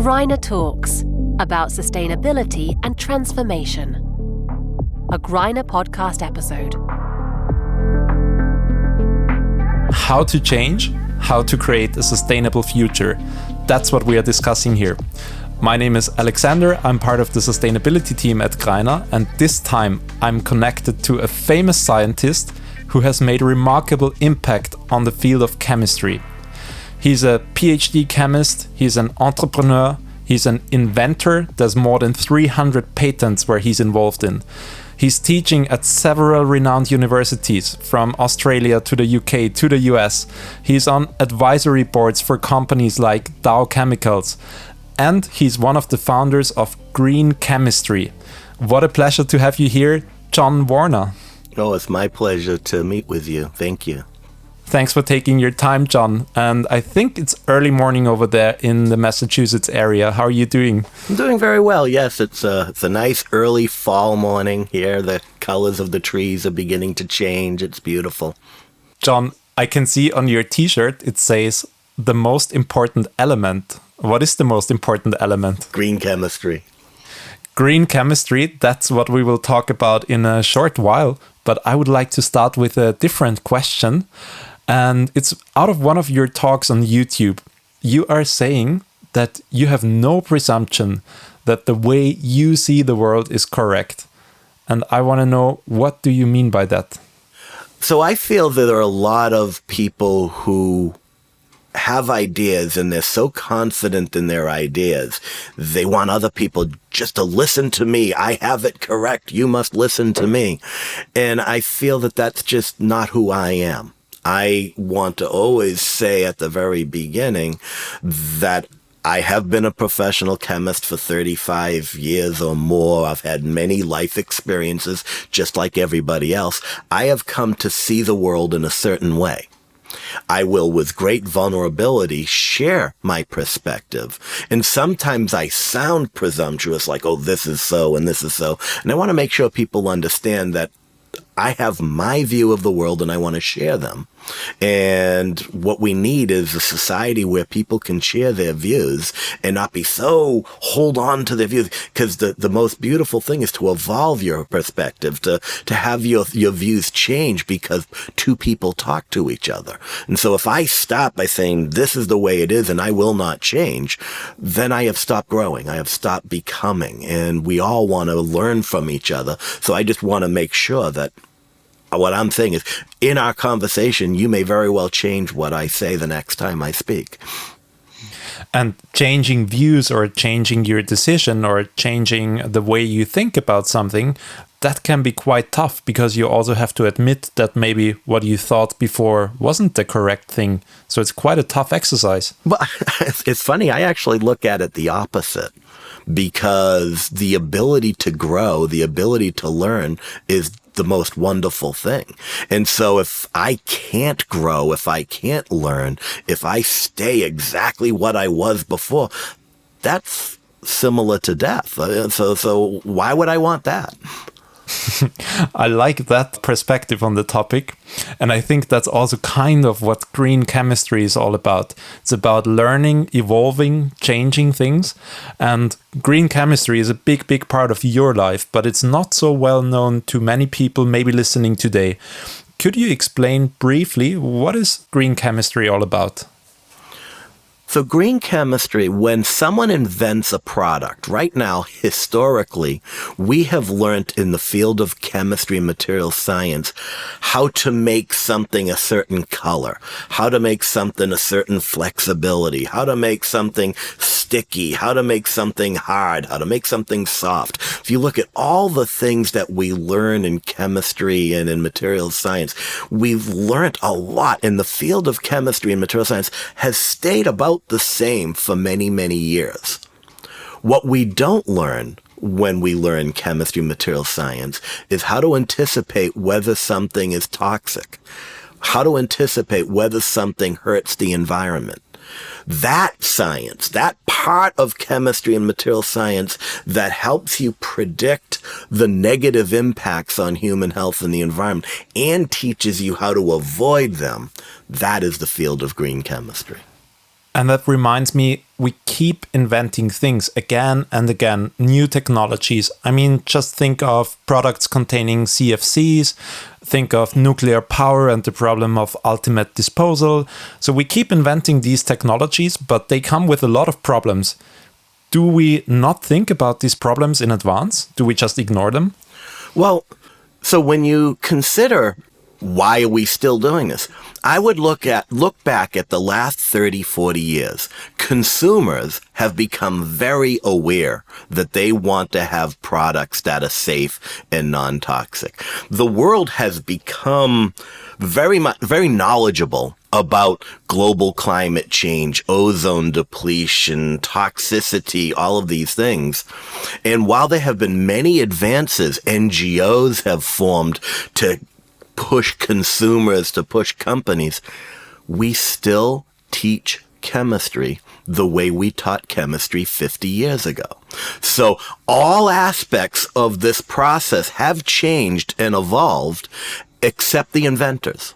Greiner Talks, about sustainability and transformation. A Greiner podcast episode. How to change, how to create a sustainable future. That's what we are discussing here. My name is Alexander, I'm part of the sustainability team at Greiner, and this time I'm connected to a famous scientist who has made a remarkable impact on the field of chemistry. He's a PhD chemist, he's an entrepreneur, he's an inventor. There's more than 300 patents where he's involved in. He's teaching at several renowned universities, from Australia to the UK to the US. He's on advisory boards for companies like Dow Chemicals. And he's one of the founders of Green Chemistry. What a pleasure to have you here, John Warner. Oh, it's my pleasure to meet with you. Thank you. Thanks for taking your time, John. And I think it's early morning over there in the Massachusetts area. How are you doing? I'm doing very well. Yes, it's a nice early fall morning here. The colors of the trees are beginning to change. It's beautiful. John, I can see on your t-shirt it says the most important element. What is the most important element? Green chemistry. Green chemistry, that's what we will talk about in a short while. But I would like to start with a different question. And it's out of one of your talks on YouTube. You are saying that you have no presumption that the way you see the world is correct. And I want to know, what do you mean by that? So I feel that there are a lot of people who have ideas and they're so confident in their ideas. They want other people just to listen to me. I have it correct. You must listen to me. And I feel that that's just not who I am. I want to always say at the very beginning that I have been a professional chemist for 35 years or more. I've had many life experiences, just like everybody else. I have come to see the world in a certain way. I will, with great vulnerability, share my perspective. And sometimes I sound presumptuous, like, oh, this is so and this is so. And I want to make sure people understand that I have my view of the world and I want to share them. And what we need is a society where people can share their views and not be so hold on to their views. Because the most beautiful thing is to evolve your perspective, to have your views change because two people talk to each other. And so if I stop by saying this is the way it is and I will not change, then I have stopped growing. I have stopped becoming. And we all want to learn from each other. So I just want to make sure that what I'm saying is, in our conversation, you may very well change what I say the next time I speak. And changing views or changing your decision or changing the way you think about something, that can be quite tough because you also have to admit that maybe what you thought before wasn't the correct thing. So it's quite a tough exercise. Well, it's funny. I actually look at it the opposite. Because the ability to grow, the ability to learn is the most wonderful thing. And so if I can't grow, if I can't learn, if I stay exactly what I was before, that's similar to death. So why would I want that? I like that perspective on the topic. And I think that's also kind of what green chemistry is all about. It's about learning, evolving, changing things. And green chemistry is a big, big part of your life, but it's not so well known to many people maybe listening today. Could you explain briefly what is green chemistry all about? So green chemistry, when someone invents a product, right now, historically, we have learned in the field of chemistry and material science how to make something a certain color, how to make something a certain flexibility, how to make something sticky, how to make something hard, how to make something soft. If you look at all the things that we learn in chemistry and in material science, we've learned a lot. In the field of chemistry and material science has stayed about the same for many, many years. What we don't learn when we learn chemistry and material science is how to anticipate whether something is toxic, how to anticipate whether something hurts the environment. That science, that part of chemistry and material science that helps you predict the negative impacts on human health and the environment and teaches you how to avoid them, that is the field of green chemistry. And that reminds me, we keep inventing things again and again, new technologies. I mean, just think of products containing CFCs, think of nuclear power and the problem of ultimate disposal. So we keep inventing these technologies, but they come with a lot of problems. Do we not think about these problems in advance? Do we just ignore them? Well, so when you consider why are we still doing this, I would look back at the last 30, 40 years. Consumers have become very aware that they want to have products that are safe and non-toxic. The world has become very knowledgeable about global climate change, ozone depletion, toxicity, all of these things. And while there have been many advances, NGOs have formed to push consumers, to push companies, we still teach chemistry the way we taught chemistry 50 years ago. So all aspects of this process have changed and evolved except the inventors.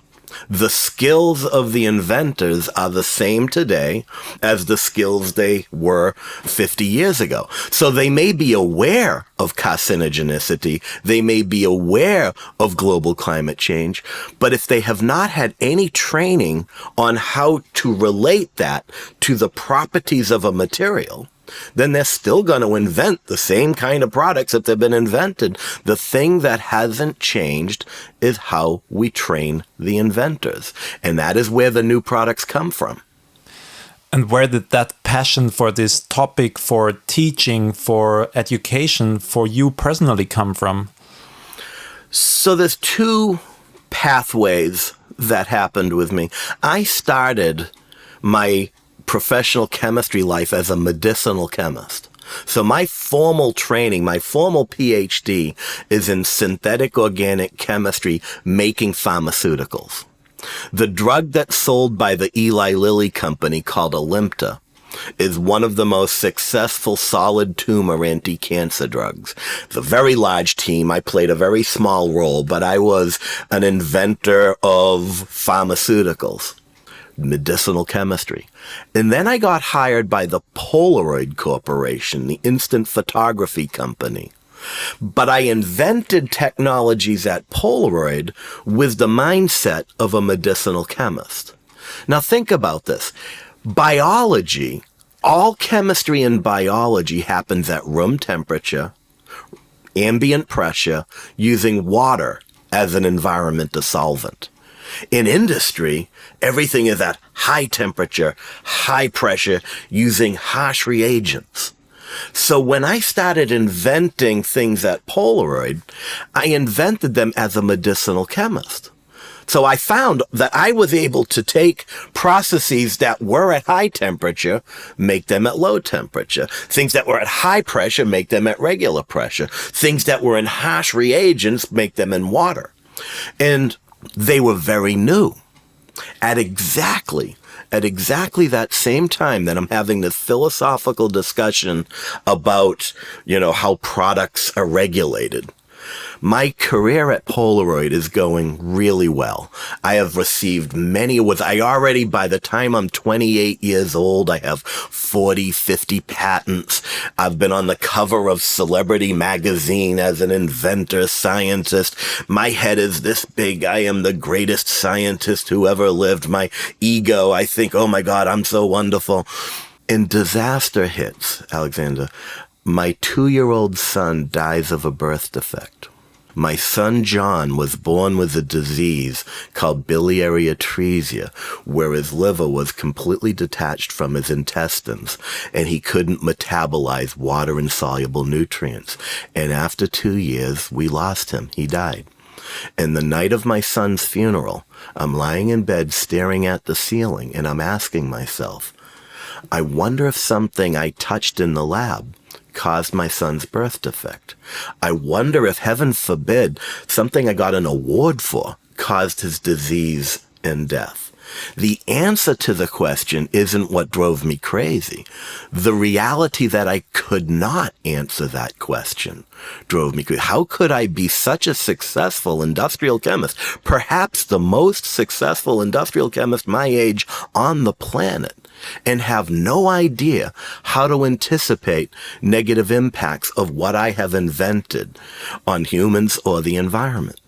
The skills of the inventors are the same today as the skills they were 50 years ago. So they may be aware of carcinogenicity, they may be aware of global climate change, but if they have not had any training on how to relate that to the properties of a material, then they're still going to invent the same kind of products that they've been invented. The thing that hasn't changed is how we train the inventors. And that is where the new products come from. And where did that passion for this topic, for teaching, for education, for you personally come from? So there's two pathways that happened with me. I started my professional chemistry life as a medicinal chemist. So my formal training, my formal PhD is in synthetic organic chemistry making pharmaceuticals. The drug that's sold by the Eli Lilly company called 𝗚𝗵𝗲𝗶𝗀𝗺 is one of the most successful solid tumor anti-cancer drugs. It's a very large team. I played a very small role, but I was an inventor of pharmaceuticals, medicinal chemistry. And then I got hired by the Polaroid Corporation, the instant photography company. But I invented technologies at Polaroid with the mindset of a medicinal chemist. Now think about this. Biology, all chemistry and biology happens at room temperature, ambient pressure, using water as an environmental solvent. In industry, everything is at high temperature, high pressure, using harsh reagents. So when I started inventing things at Polaroid, I invented them as a medicinal chemist. So I found that I was able to take processes that were at high temperature, make them at low temperature. Things that were at high pressure, make them at regular pressure. Things that were in harsh reagents, make them in water. And they were very new. At exactly that same time that I'm having this philosophical discussion about, how products are regulated, my career at Polaroid is going really well. I have received many awards. By the time I'm 28 years old, I have 40, 50 patents. I've been on the cover of Celebrity magazine as an inventor, scientist. My head is this big. I am the greatest scientist who ever lived. My ego, I think, oh my God, I'm so wonderful. And disaster hits, Alexander. My 2-year-old son dies of a birth defect. My son John was born with a disease called 𝗚𝗵𝗲𝗵𝗄𝗏, where his liver was completely detached from his intestines, and he couldn't metabolize water-insoluble nutrients. And after 2 years, we lost him. He died. And the night of my son's funeral, I'm lying in bed staring at the ceiling, and I'm asking myself, I wonder if something I touched in the lab caused my son's birth defect. I wonder if, heaven forbid, something I got an award for caused his disease and death. The answer to the question isn't what drove me crazy. The reality that I could not answer that question drove me crazy. How could I be such a successful industrial chemist, perhaps the most successful industrial chemist my age on the planet, and have no idea how to anticipate negative impacts of what I have invented on humans or the environment.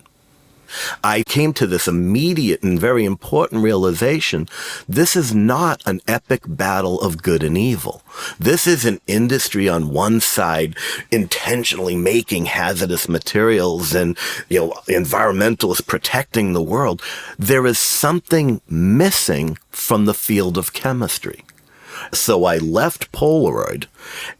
I came to this immediate and very important realization. This is not an epic battle of good and evil. This is an industry on one side intentionally making hazardous materials and, environmentalists protecting the world. There is something missing from the field of chemistry. So I left Polaroid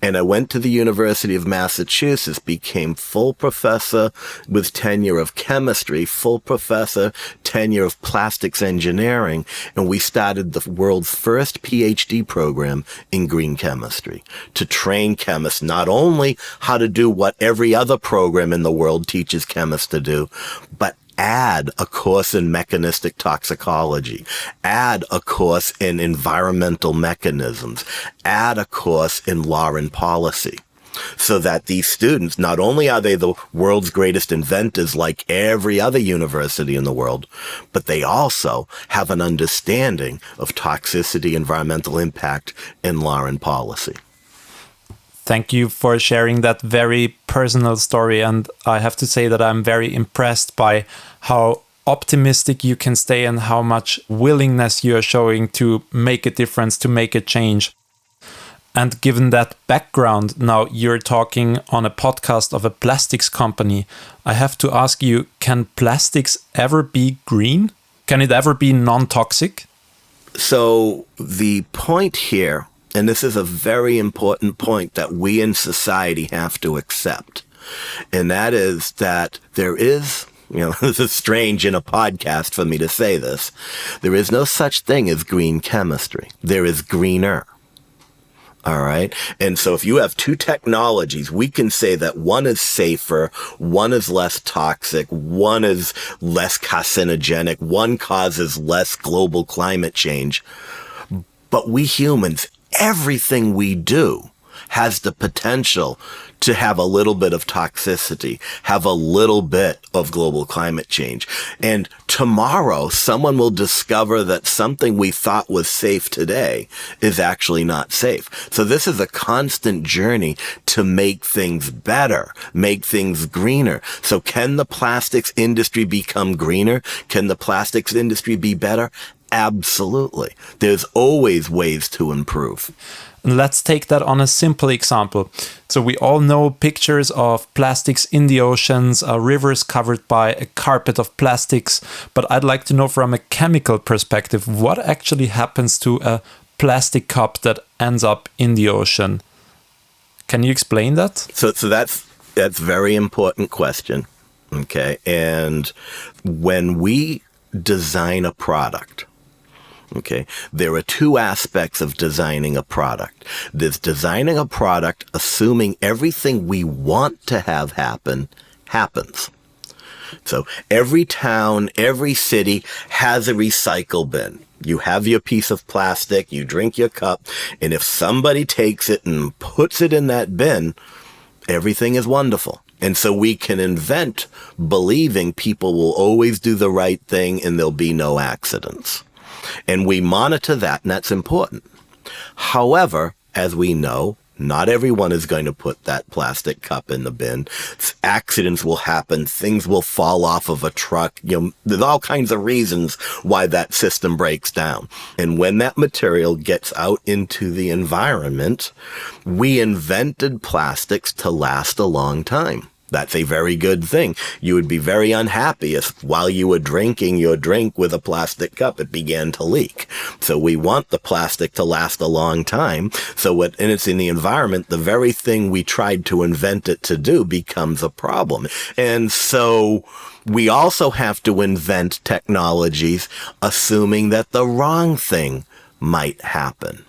and I went to the University of Massachusetts, became full professor with tenure of chemistry, full professor, tenure of plastics engineering, and we started the world's first PhD program in green chemistry to train chemists not only how to do what every other program in the world teaches chemists to do, but add a course in mechanistic toxicology, add a course in environmental mechanisms, add a course in law and policy, so that these students, not only are they the world's greatest inventors like every other university in the world, but they also have an understanding of toxicity, environmental impact, and law and policy. Thank you for sharing that very personal story. And I have to say that I'm very impressed by how optimistic you can stay and how much willingness you are showing to make a difference, to make a change. And given that background, now you're talking on a podcast of a plastics company. I have to ask you, can plastics ever be green? Can it ever be non-toxic? So the point here, and this is a very important point that we in society have to accept, and that is that there is, this is strange in a podcast for me to say this, there is no such thing as green chemistry. There is greener. All right. And so if you have two technologies, we can say that one is safer, one is less toxic, one is less carcinogenic, one causes less global climate change. But we humans, everything we do has the potential to have a little bit of toxicity, have a little bit of global climate change. And tomorrow, someone will discover that something we thought was safe today is actually not safe. So this is a constant journey to make things better, make things greener. So can the plastics industry become greener? Can the plastics industry be better? Absolutely. There's always ways to improve. Let's take that on a simple example. So we all know pictures of plastics in the oceans, rivers covered by a carpet of plastics. But I'd like to know from a chemical perspective, what actually happens to a plastic cup that ends up in the ocean? Can you explain that? So that's a very important question. Okay. And when we design a product, okay, there are two aspects of designing a product. There's designing a product assuming everything we want to have happen happens. So every town, every city has a recycle bin. You have your piece of plastic, you drink your cup, and if somebody takes it and puts it in that bin, everything is wonderful. And so we can invent believing people will always do the right thing and there'll be no accidents. And we monitor that, and that's important. However, as we know, not everyone is going to put that plastic cup in the bin. Accidents will happen. Things will fall off of a truck. There's all kinds of reasons why that system breaks down. And when that material gets out into the environment, we invented plastics to last a long time. That's a very good thing. You would be very unhappy if while you were drinking your drink with a plastic cup, it began to leak. So we want the plastic to last a long time. So when it's in the environment, the very thing we tried to invent it to do becomes a problem. And so we also have to invent technologies assuming that the wrong thing might happen.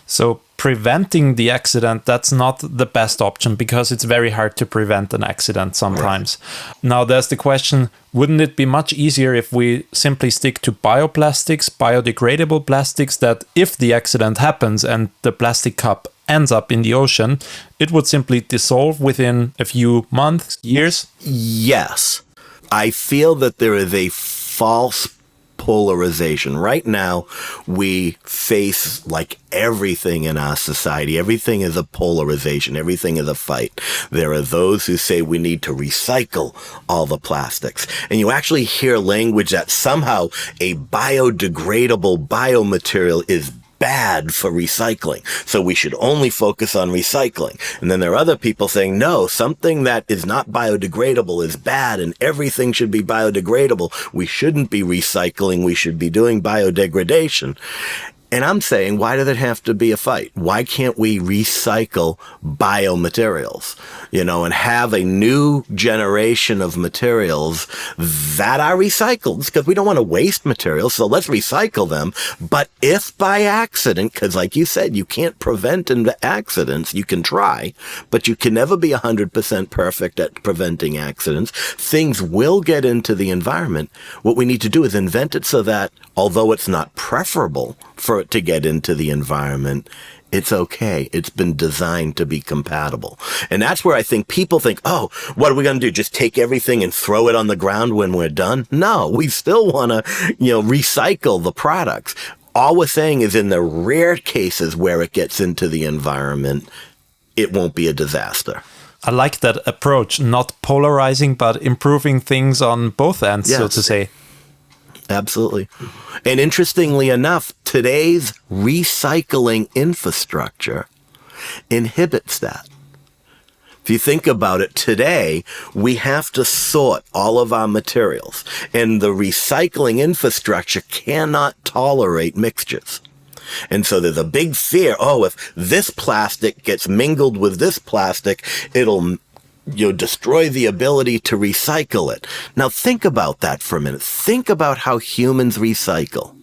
So preventing the accident, that's not the best option because it's very hard to prevent an accident sometimes. Right. Now there's the question, wouldn't it be much easier if we simply stick to bioplastics, biodegradable plastics, that if the accident happens and the plastic cup ends up in the ocean, it would simply dissolve within a few months, years? Yes. I feel that there is a false polarization. Right now, we face, like everything in our society, everything is a polarization. Everything is a fight. There are those who say we need to recycle all the plastics. And you actually hear language that somehow a biodegradable biomaterial is bad for recycling. So we should only focus on recycling. And then there are other people saying, no, something that is not biodegradable is bad and everything should be biodegradable. We shouldn't be recycling. We should be doing biodegradation. And I'm saying, why does it have to be a fight? Why can't we recycle biomaterials, and have a new generation of materials that are recycled? Because we don't want to waste materials, so let's recycle them. But if by accident, because like you said, you can't prevent accidents, you can try, but you can never be 100% perfect at preventing accidents. Things will get into the environment. What we need to do is invent it so that, although it's not preferable for it to get into the environment, it's okay. It's been designed to be compatible. And that's where I think people think, oh, what are we going to do? Just take everything and throw it on the ground when we're done? No, we still want to, recycle the products. All we're saying is in the rare cases where it gets into the environment, it won't be a disaster. I like that approach, not polarizing, but improving things on both ends, yes. So to say. Absolutely. And interestingly enough, today's recycling infrastructure inhibits that. If you think about it, today, we have to sort all of our materials, and the recycling infrastructure cannot tolerate mixtures. And so there's a big fear, if this plastic gets mingled with this plastic, it'll destroy the ability to recycle it. Now think about that for a minute. Think about how humans recycle.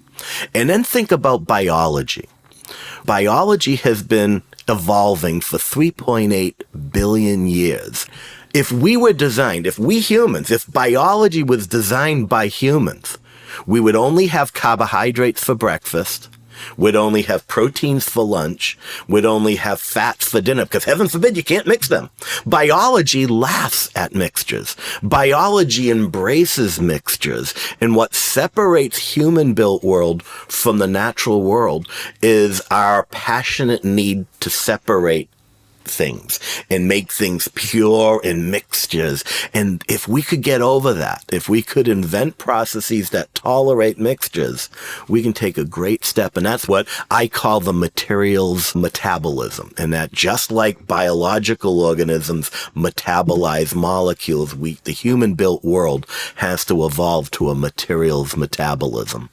And then think about biology. Biology has been evolving for 3.8 billion years. If biology was designed by humans, we would only have carbohydrates for breakfast, would only have proteins for lunch, would only have fats for dinner, because heaven forbid you can't mix them. Biology laughs at mixtures. Biology embraces mixtures. And what separates human-built world from the natural world is our passionate need to separate things and make things pure in mixtures. And if we could get over that, if we could invent processes that tolerate mixtures, we can take a great step. And that's what I call the materials metabolism. And that just like biological organisms metabolize molecules, the human-built world has to evolve to a materials metabolism.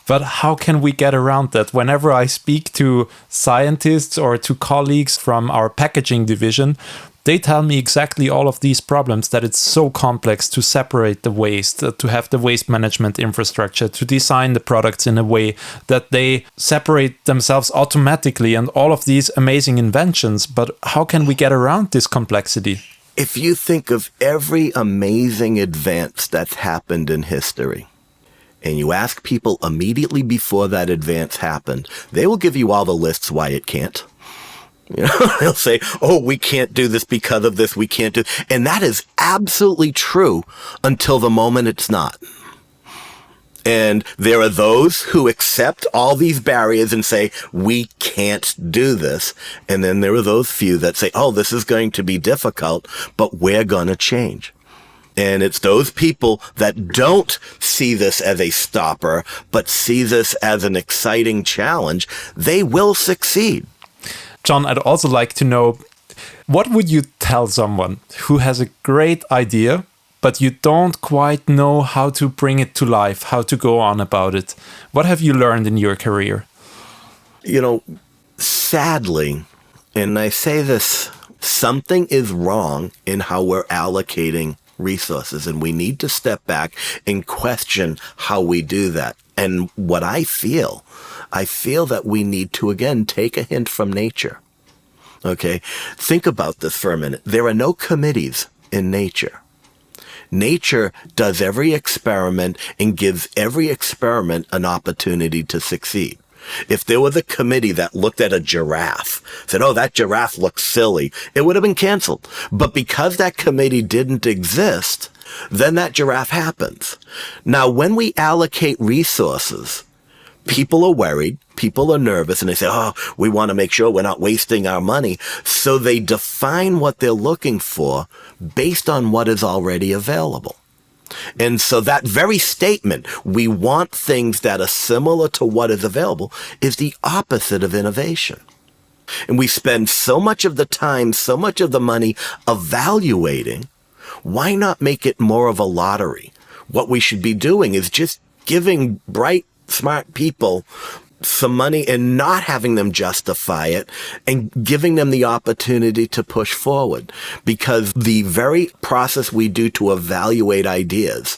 But how can we get around that? Whenever I speak to scientists or to colleagues from our packaging division, they tell me exactly all of these problems, that it's so complex to separate the waste, to have the waste management infrastructure, to design the products in a way that they separate themselves automatically, and all of these amazing inventions. But how can we get around this complexity? If you think of every amazing advance that's happened in history, and you ask people immediately before that advance happened, they will give you all the lists why it can't. They'll say, we can't do this because of this, we can't do. And that is absolutely true until the moment it's not. And there are those who accept all these barriers and say, we can't do this. And then there are those few that say, this is going to be difficult, but we're going to change. And it's those people that don't see this as a stopper, but see this as an exciting challenge. They will succeed. John, I'd also like to know, what would you tell someone who has a great idea, but you don't quite know how to bring it to life, how to go on about it? What have you learned in your career? Sadly, and I say this, something is wrong in how we're allocating resources, and we need to step back and question how we do that. And what I feel that we need to, again, take a hint from nature. Okay? Think about this for a minute. There are no committees in nature. Nature does every experiment and gives every experiment an opportunity to succeed. If there was a committee that looked at a giraffe, said, that giraffe looks silly, it would have been canceled. But because that committee didn't exist, then that giraffe happens. Now, when we allocate resources, people are worried, people are nervous, and they say, oh, we want to make sure we're not wasting our money. So they define what they're looking for based on what is already available. And so that very statement, we want things that are similar to what is available, is the opposite of innovation. And we spend so much of the time, so much of the money evaluating. Why not make it more of a lottery? What we should be doing is just giving bright, smart people some money and not having them justify it and giving them the opportunity to push forward. Because the very process we do to evaluate ideas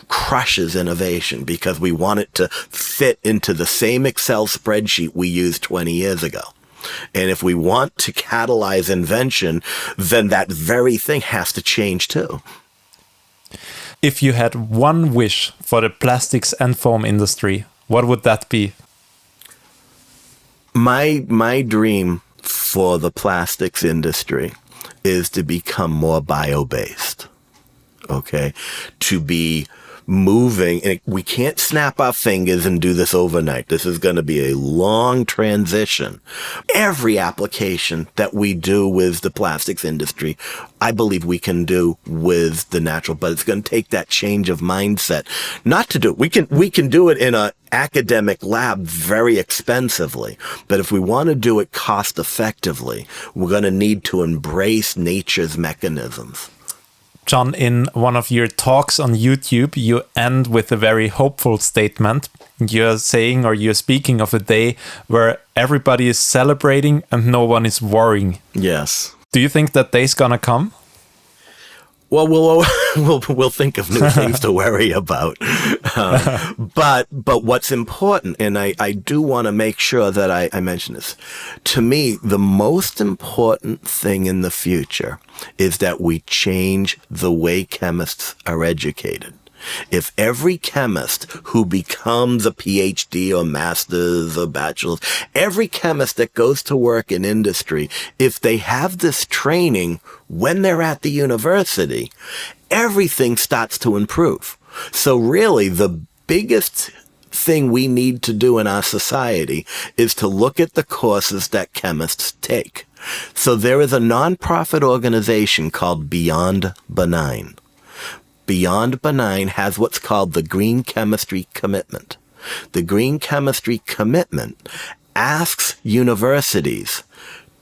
crushes innovation because we want it to fit into the same Excel spreadsheet we used 20 years ago. And if we want to catalyze invention, then that very thing has to change too. If you had one wish for the plastics and foam industry, what would that be? My dream for the plastics industry is to become more bio-based, okay? To be moving, and we can't snap our fingers and do this overnight. This is going to be a long transition. Every application that we do with the plastics industry, I believe we can do with the natural, but it's going to take that change of mindset. Not to do it. We can do it in an academic lab very expensively, but if we want to do it cost effectively, we're going to need to embrace nature's mechanisms. John, in one of your talks on YouTube, you end with a very hopeful statement. You're saying, or you're speaking of a day where everybody is celebrating and no one is worrying. Yes. Do you think that day's gonna come? Well, we'll think of new things to worry about. But what's important, and I do want to make sure that I mention this, to me, the most important thing in the future is that we change the way chemists are educated. If every chemist who becomes a PhD or master's or bachelor's, every chemist that goes to work in industry, if they have this training when they're at the university, everything starts to improve. So really, the biggest thing we need to do in our society is to look at the courses that chemists take. So there is a nonprofit organization called Beyond Benign. Beyond Benign has what's called the Green Chemistry Commitment. The Green Chemistry Commitment asks universities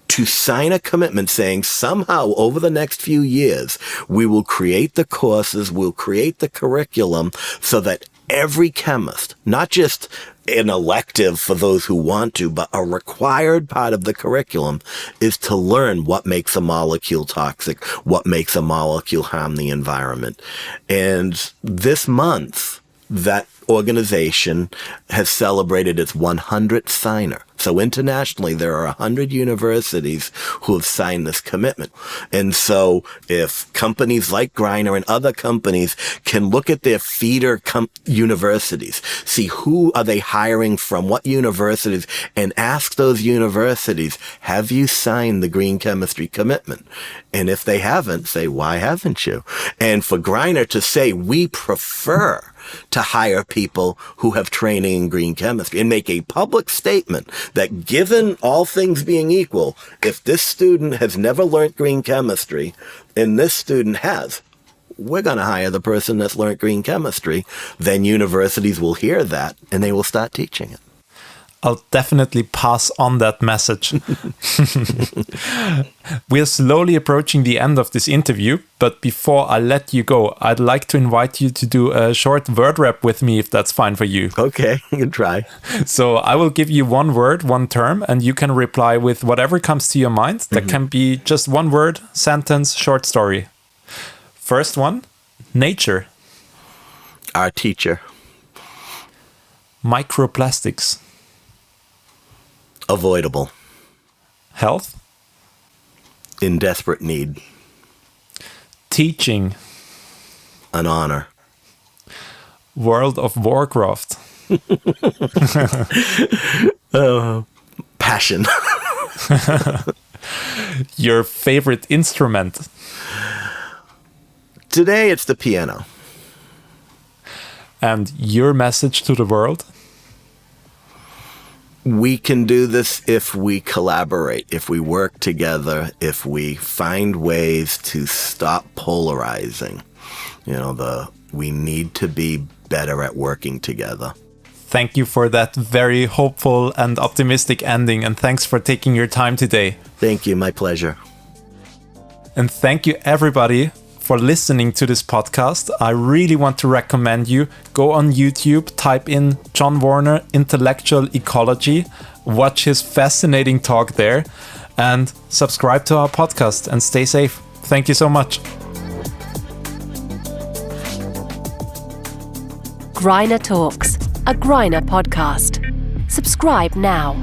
to sign a commitment saying somehow over the next few years, we will create the courses, we'll create the curriculum so that every chemist, not just an elective for those who want to, but a required part of the curriculum is to learn what makes a molecule toxic, what makes a molecule harm the environment. And this month, that organization has celebrated its 100th signer. So internationally, there are 100 universities who have signed this commitment. And so if companies like Greiner and other companies can look at their feeder universities, see who are they hiring from, what universities, and ask those universities, have you signed the Green Chemistry Commitment? And if they haven't, say, why haven't you? And for Greiner to say, we prefer to hire people who have training in green chemistry and make a public statement that given all things being equal, if this student has never learned green chemistry and this student has, we're going to hire the person that's learned green chemistry. Then universities will hear that and they will start teaching it. I'll definitely pass on that message. We're slowly approaching the end of this interview, but before I let you go, I'd like to invite you to do a short word rap with me, if that's fine for you. Okay, you can try. So I will give you one word, one term, and you can reply with whatever comes to your mind. That can be just one word, sentence, short story. First one, nature. Our teacher. Microplastics. Avoidable. Health. In desperate need. Teaching. An honor. World of Warcraft. Passion. Your favorite instrument. Today, it's the piano. And your message to the world? We can do this if we collaborate, if we work together, if we find ways to stop polarizing. We need to be better at working together. Thank you for that very hopeful and optimistic ending, and thanks for taking your time today. Thank you, my pleasure. And thank you everybody for listening to this podcast. I really want to recommend you go on YouTube, type in John Warner Intellectual Ecology, watch his fascinating talk there, and subscribe to our podcast and stay safe. Thank you so much. Greiner Talks, a Greiner podcast. Subscribe now.